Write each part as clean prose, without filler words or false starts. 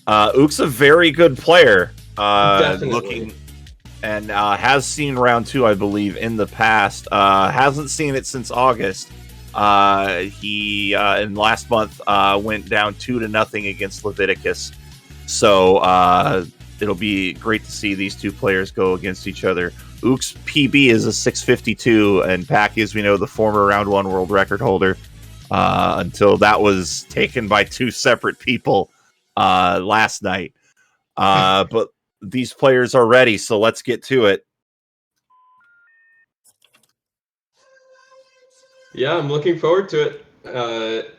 Ook's a very good player. Definitely. Looking and has seen round 2, I believe, in the past. Hasn't seen it since August. He in last month went down 2-0 against Leviticus. So it'll be great to see these two players go against each other. Ook's PB is a 652, and Packie, as we know, the former round 1 world record holder. Until that was taken by two separate people last night. But these players are ready, so let's get to it. Yeah, I'm looking forward to it.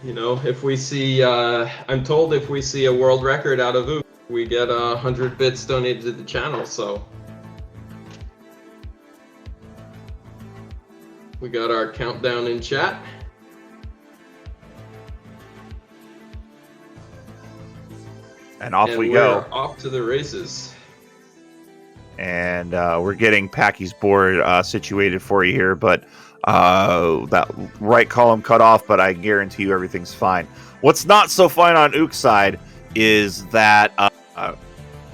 If we see, I'm told if we see a world record out of Ook, we get 100 bits donated to the channel, so. We got our countdown in chat. And off we go. Off to the races. And we're getting Packie's board situated for you here, but that right column cut off, but I guarantee you everything's fine. What's not so fine on Ook's side is that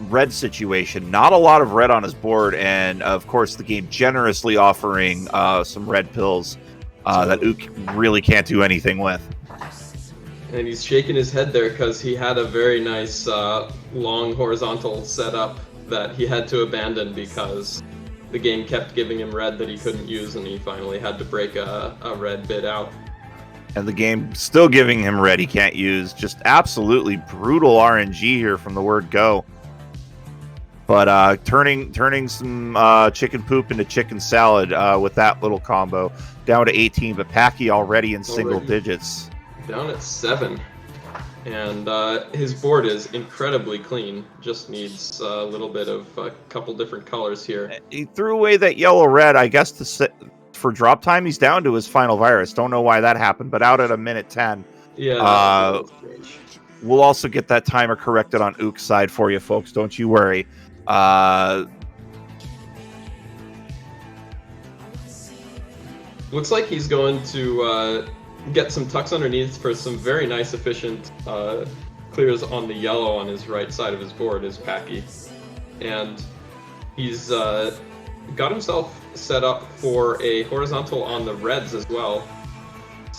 red situation. Not a lot of red on his board, and of course the game generously offering some red pills that Ook really can't do anything with. And he's shaking his head there because he had a very nice long horizontal setup that he had to abandon because the game kept giving him red that he couldn't use, and he finally had to break a red bit out. And the game still giving him red he can't use. Just absolutely brutal RNG here from the word go. But turning some chicken poop into chicken salad with that little combo. Down to 18, but Packie already in single digits. Down at 7. And his board is incredibly clean. Just needs a little bit of a couple different colors here. He threw away that yellow-red, I guess, for drop time. He's down to his final virus. Don't know why that happened, but out at a minute 10. Yeah, we'll also get that timer corrected on Ook's side for you, folks. Don't you worry. Looks like he's going to get some tucks underneath for some very nice efficient clears on the yellow on his right side of his board is Packie. And he's got himself set up for a horizontal on the reds as well.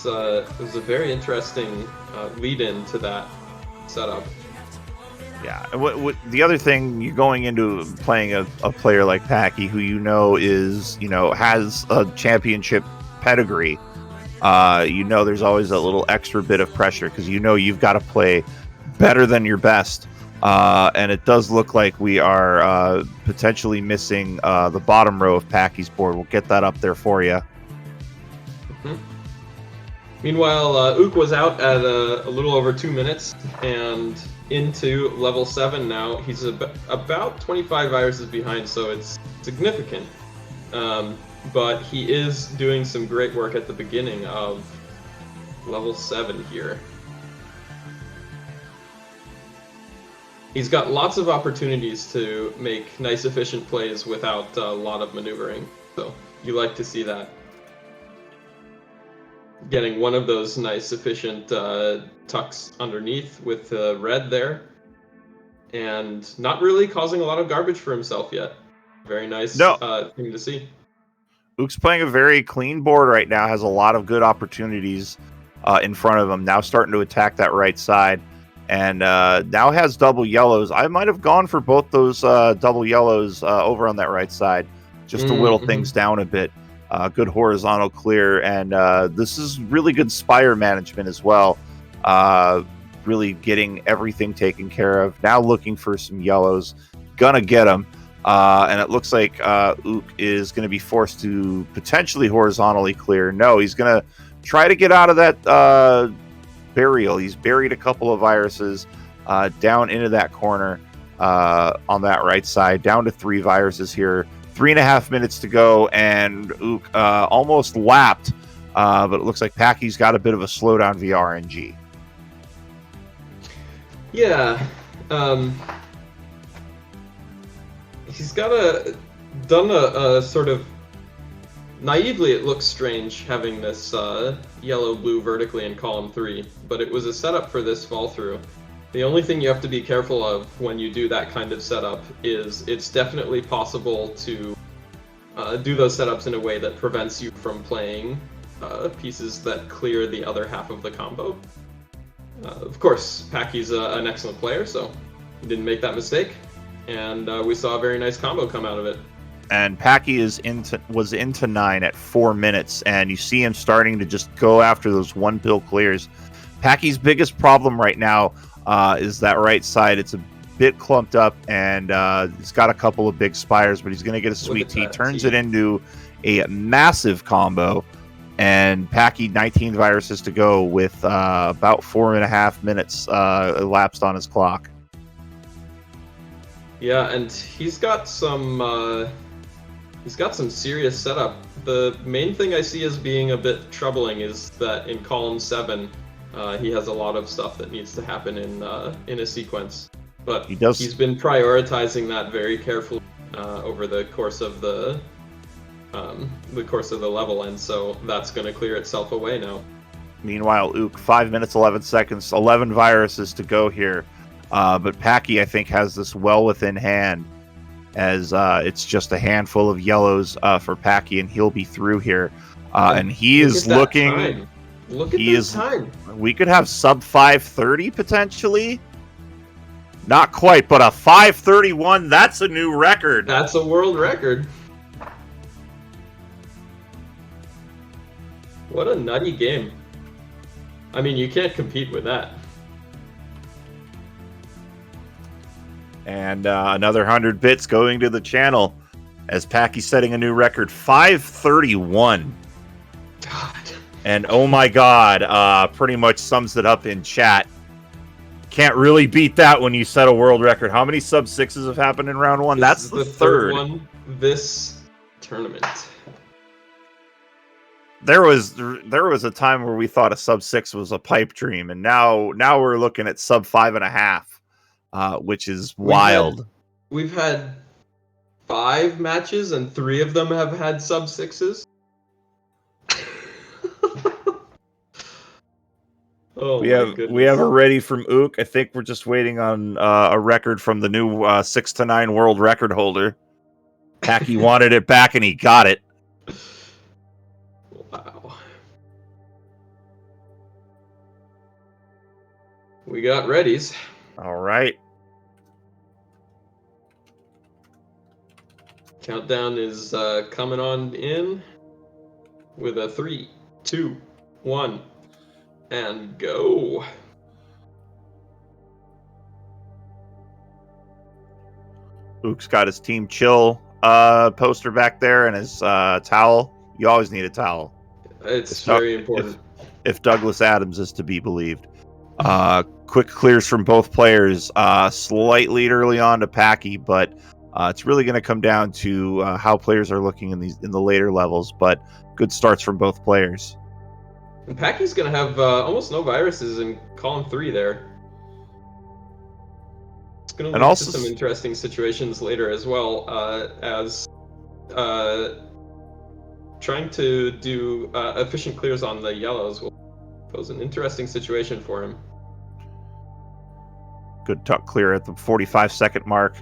It was a very interesting lead-in to that setup. Yeah, what the other thing, you're going into playing a player like Packie, who has a championship pedigree. There's always a little extra bit of pressure because you've got to play better than your best. And it does look like we are potentially missing the bottom row of Packie's board. We'll get that up there for you. Mm-hmm. Meanwhile, Ook was out at a little over 2 minutes and into level 7 now. He's about 25 viruses behind, so it's significant. But he is doing some great work at the beginning of level 7 here. He's got lots of opportunities to make nice, efficient plays without a lot of maneuvering. So you like to see that. Getting one of those nice, efficient tucks underneath with red there. And not really causing a lot of garbage for himself yet. Very nice thing to see. Ook's playing a very clean board right now, has a lot of good opportunities in front of him. Now starting to attack that right side. And now has double yellows. I might have gone for both those double yellows over on that right side, just to whittle things down a bit. Good horizontal clear, and this is really good spire management as well. Really getting everything taken care of. Now looking for some yellows. Gonna get them. And it looks like Ook is going to be forced to potentially horizontally clear. No, he's going to try to get out of that burial. He's buried a couple of viruses down into that corner on that right side. Down to 3 viruses here. 3.5 minutes to go, and Ook almost lapped. But it looks like Packie's got a bit of a slowdown via RNG. Yeah. He's got done a sort of naively. It looks strange having this yellow blue vertically in column 3, but it was a setup for this fall through, The only thing you have to be careful of when you do that kind of setup is it's definitely possible to do those setups in a way that prevents you from playing pieces that clear the other half of the combo. Of course, Packie's an excellent player, so he didn't make that mistake, and we saw a very nice combo come out of it. And Packie was into 9 at 4 minutes, and you see him starting to just go after those one pill clears. Packie's biggest problem right now is that right side. It's a bit clumped up, and he's got a couple of big spires, but he's going to get a sweet tea. Turns it into a massive combo, and Packie 19 viruses to go with about 4.5 minutes elapsed on his clock. Yeah, and he's got some serious setup. The main thing I see as being a bit troubling is that in column 7, he has a lot of stuff that needs to happen in a sequence. But he's been prioritizing that very carefully over the course of the level, and so that's going to clear itself away now. Meanwhile, Ook, 5 minutes 11 seconds, 11 viruses to go here. But Packie, I think, has this well within hand, as it's just a handful of yellows for Packie, and he'll be through here. And he is looking. Look at this time. We could have sub 5:30 potentially. Not quite, but a 5:31. That's a new record. That's a world record. What a nutty game. I mean, you can't compete with that. And another 100 bits going to the channel as Packie's setting a new record, 5:31. God. And oh my God, pretty much sums it up in chat. Can't really beat that when you set a world record. How many sub 6s have happened in round 1? That's the third one this tournament. There was a time where we thought a sub 6 was a pipe dream, and now we're looking at sub 5.5, which is wild. We've had 5 matches, and 3 of them have had sub 6s. Oh, we have a ready from Ook. I think we're just waiting on a record from the new 6-9 world record holder. Packie wanted it back, and he got it. Wow. We got readies. All right. Countdown is coming on in with a 3, 2, 1, and go. Ook's got his Team Chill poster back there and his towel. You always need a towel. It's very important. If Douglas Adams is to be believed. Quick clears from both players. Slight lead early on to Packie, but it's really going to come down to how players are looking in the later levels. But good starts from both players. And Packie's going to have almost no viruses in column 3 there. It's going to lead to some interesting situations later as well, as trying to do efficient clears on the yellows will pose an interesting situation for him. Good tuck clear at the 45-second mark.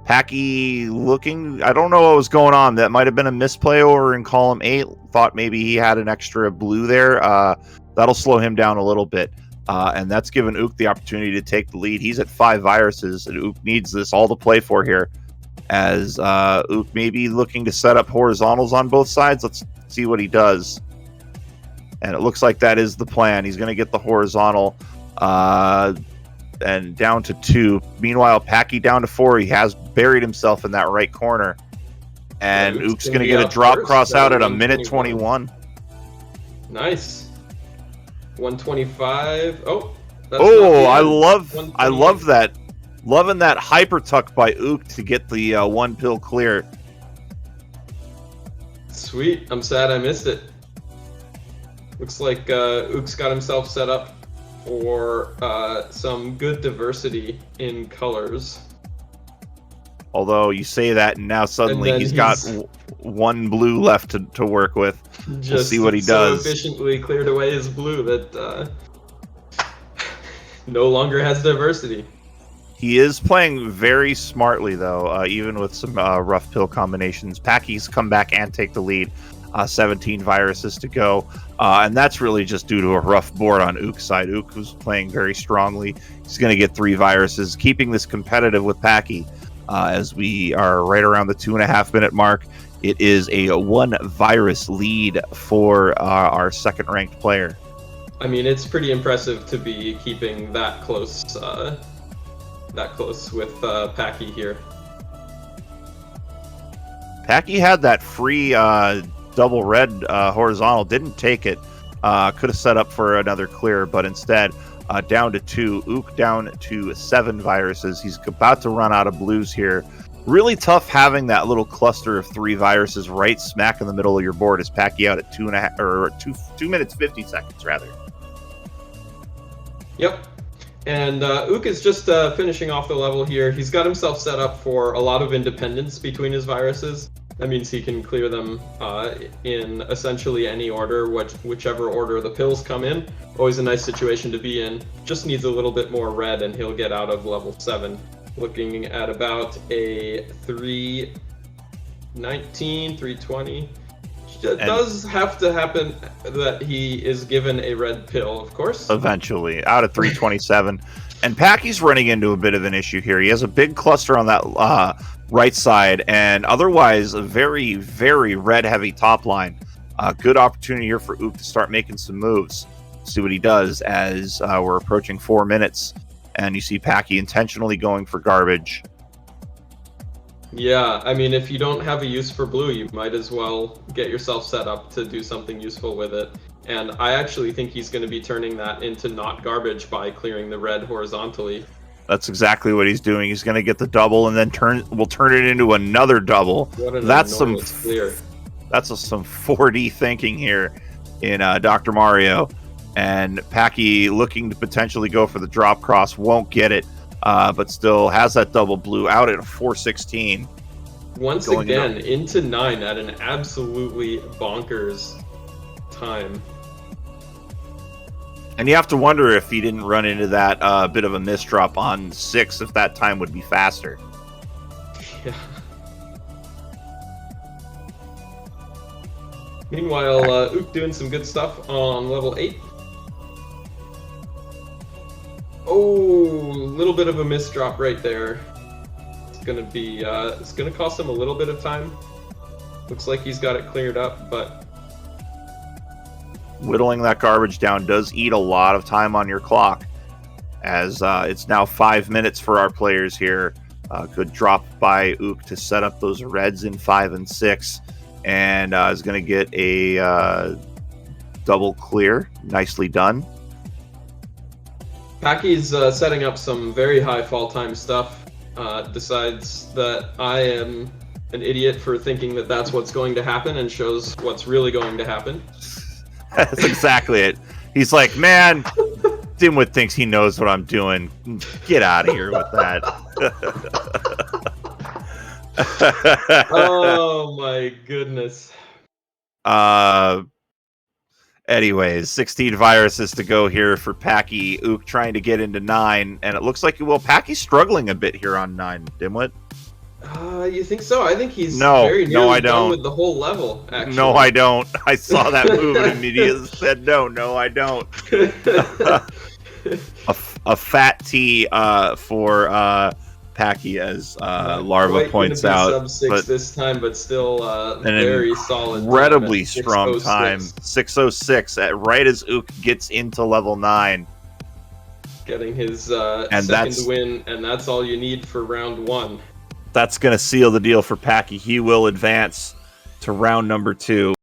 Packie looking, I don't know what was going on. That might have been a misplay over in column 8. Thought maybe he had an extra blue there. That'll slow him down a little bit. And that's given Ook the opportunity to take the lead. He's at 5 viruses, and Ook needs this all to play for here. As Ook may be looking to set up horizontals on both sides. Let's see what he does. And it looks like that is the plan. He's going to get the horizontal and down to 2. Meanwhile, Packie down to 4. He has buried himself in that right corner. And Ook's going to get a drop cross out at a minute 21. Nice. 125. Oh. I love that. Loving that hyper tuck by Ook to get the 1 pill clear. Sweet. I'm sad I missed it. Looks like Ook's got himself set up for some good diversity in colors. Although you say that, and now suddenly he's got 1 blue left to work with. We'll see what he does. So efficiently cleared away his blue that no longer has diversity. He is playing very smartly, though, even with some rough pill combinations. Packie's come back and take the lead. 17 viruses to go. And that's really just due to a rough board on Ook's side. Ook was playing very strongly. He's going to get 3 viruses, keeping this competitive with Packie as we are right around the 2.5-minute mark. It is a 1 virus lead for our second-ranked player. I mean, it's pretty impressive to be keeping that close with Packie here. Packie had that free double red horizontal, didn't take it. Could have set up for another clear, but instead down to 2. Ook down to 7 viruses. He's about to run out of blues here. Really tough having that little cluster of 3 viruses right smack in the middle of your board. Is Packie out at 2 minutes 50 seconds rather. Yep. And Ook is just finishing off the level here. He's got himself set up for a lot of independence between his viruses. That means he can clear them in essentially any order, whichever order the pills come in. Always a nice situation to be in. Just needs a little bit more red and he'll get out of level 7. Looking at about a 319, 320. It does have to happen that he is given a red pill, of course. Eventually, out of 327. And Packie's running into a bit of an issue here. He has a big cluster on that right side, and otherwise a very, very red-heavy top line. Good opportunity here for Ook to start making some moves. See what he does as we're approaching 4 minutes, and you see Packie intentionally going for garbage. Yeah, I mean, if you don't have a use for blue, you might as well get yourself set up to do something useful with it. And I actually think he's going to be turning that into not garbage by clearing the red horizontally. That's exactly what he's doing. He's going to get the double and then we'll turn it into another double. That's some clear. That's some 4D thinking here in Dr. Mario. And Packie looking to potentially go for the drop cross, won't get it. But still has that double blue out at a 416. Once again, into 9 at an absolutely bonkers time. And you have to wonder if he didn't run into that bit of a misdrop on 6, if that time would be faster. Yeah. Meanwhile, Ook doing some good stuff on level 8. Oh, a little bit of a misdrop right there. It's gonna be, it's gonna cost him a little bit of time. Looks like he's got it cleared up, but whittling that garbage down does eat a lot of time on your clock, as it's now 5 minutes for our players here. Good drop by Ook to set up those reds in 5 and 6, and is going to get a double clear. Nicely done. Packie's setting up some very high fall time stuff. Decides that I am an idiot for thinking that that's what's going to happen, and shows what's really going to happen. That's exactly it. He's like, man, Dimwit thinks he knows what I'm doing. Get out of here with that. Oh my goodness. Anyways, 16 viruses to go here for Packie. Ook trying to get into 9, and it looks like, well, Packie's struggling a bit here on 9, Dimwit. You think so? I think he's very nearly done with the whole level, actually. No, I don't. I saw that move and immediately said, no, I don't. a fat T for Packie, as Larva points out. Sub-6 this time, but still very solid. Incredibly strong time. 606, right as Ook gets into level 9. Getting his second win, and that's all you need for round 1. That's going to seal the deal for Packie. He will advance to round number 2.